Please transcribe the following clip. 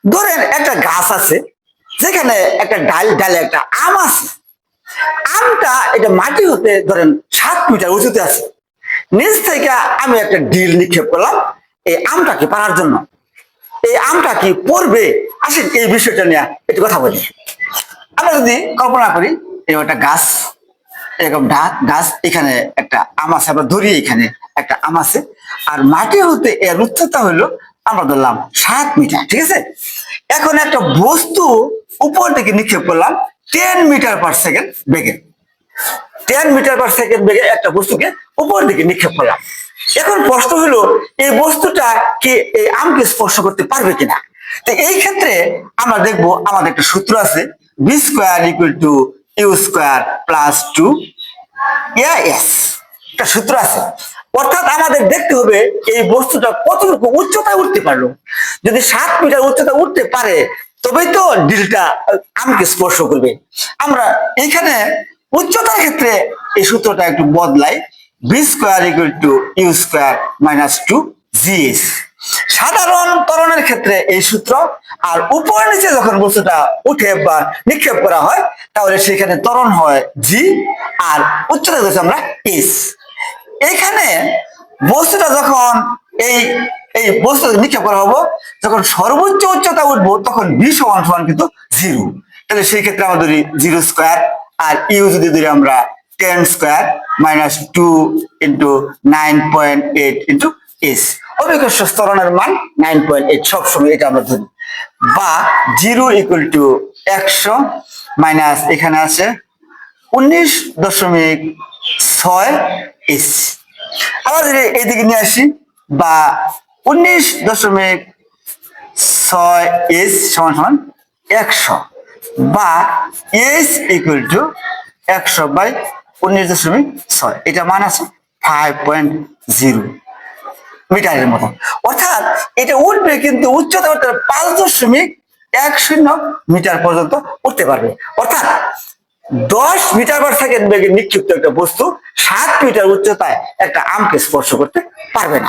ধরেন একটা গাছ আছে, যেখানে একটা ডালে একটা আম আছে। আমটা এটা মাটি হতে ধরেন 7 মিটার উঁচুতে আছে। নিচ থেকে আমি একটা ডিল নিক্ষেপ করলাম এই আমটাকে পারার জন্য। এই আমটা কি পড়বে? আসেন এই বিষয়টা নিয়ে একটু কথা বলি। আমরা যদি কল্পনা করি, এরকম একটা গাছ, এরকম গাছ, এখানে একটা আম আছে, আমরা ধরি এখানে একটা আম আছে, আর মাটি হতে এর উচ্চতা হলো আমরা ধরলাম 7 মিটার, ঠিক আছে। এখন একটা বস্তু উপর থেকে নিক্ষেপ করলাম 10 মিটার/সেকেন্ড বেগে। 10 মিটার/সেকেন্ড বেগে একটা বস্তুকে উপর দিকে নিক্ষেপ করলাম। এখন প্রশ্ন হলো, এই বস্তুটা কি এই আমকে স্পর্শ করতে পারবে কিনা? তো এই ক্ষেত্রে আমরা দেখবো আমাদের একটা সূত্র আছে, b²=u² + 2 একটা সূত্র আছে। অর্থাৎ আমাদের দেখতে হবে এই বস্তুটা কতটুকু উচ্চতায় উঠতে পারলো। যদি 7 মিটার উচ্চতা উঠতে পারে তবেই তো ডিলটা আমকে স্পর্শ করবে। আমরা এখানে উচ্চতার ক্ষেত্রে এই সূত্রটা একটু বদলাই, b²=u²-2gs। সাধারণ ত্বরণের ক্ষেত্রে এই সূত্র, আর উপর নিচে যখন বস্তুটা উঠে বা নিক্ষেপ করা হয় তাহলে সেখানে ত্বরণ হয় জি, আর উচ্চতা হচ্ছে আমরা এস। এখানে বস্তুটা যখন এই এই বস্তু নিক্ষেপ করা হবো, যখন সর্বোচ্চ উচ্চতা উঠবো তখন বি সমান সমান কিন্তু 0। তাহলে সেই ক্ষেত্রে আমরা ধরি 0², আর ইউ যদি ধরি আমরা 10² - 2 × 9.8 × s। অভিকর্ষ ত্বরণের মান 9.8 সবসময় এটা আমরা ধরি। বা 0=100 মাইনাস এখানে আছে 19.6 s। আবার যদি এইদিকে নিয়ে আসি, বা 19.6 s সমান 100, বা s = 100/19.6, এটা মান আছে 5.0 মিটারের মতো। অর্থাৎ এটা উঠবে, কিন্তু উচ্চতা উঠতে 5.10 মিটার পর্যন্ত উঠতে পারবে। অর্থাৎ 10 মিটার/সেকেন্ড বেগে নিক্ষিপ্ত একটা বস্তু 7 মিটার উচ্চতায় একটা আমকে স্পর্শ করতে পারবে না।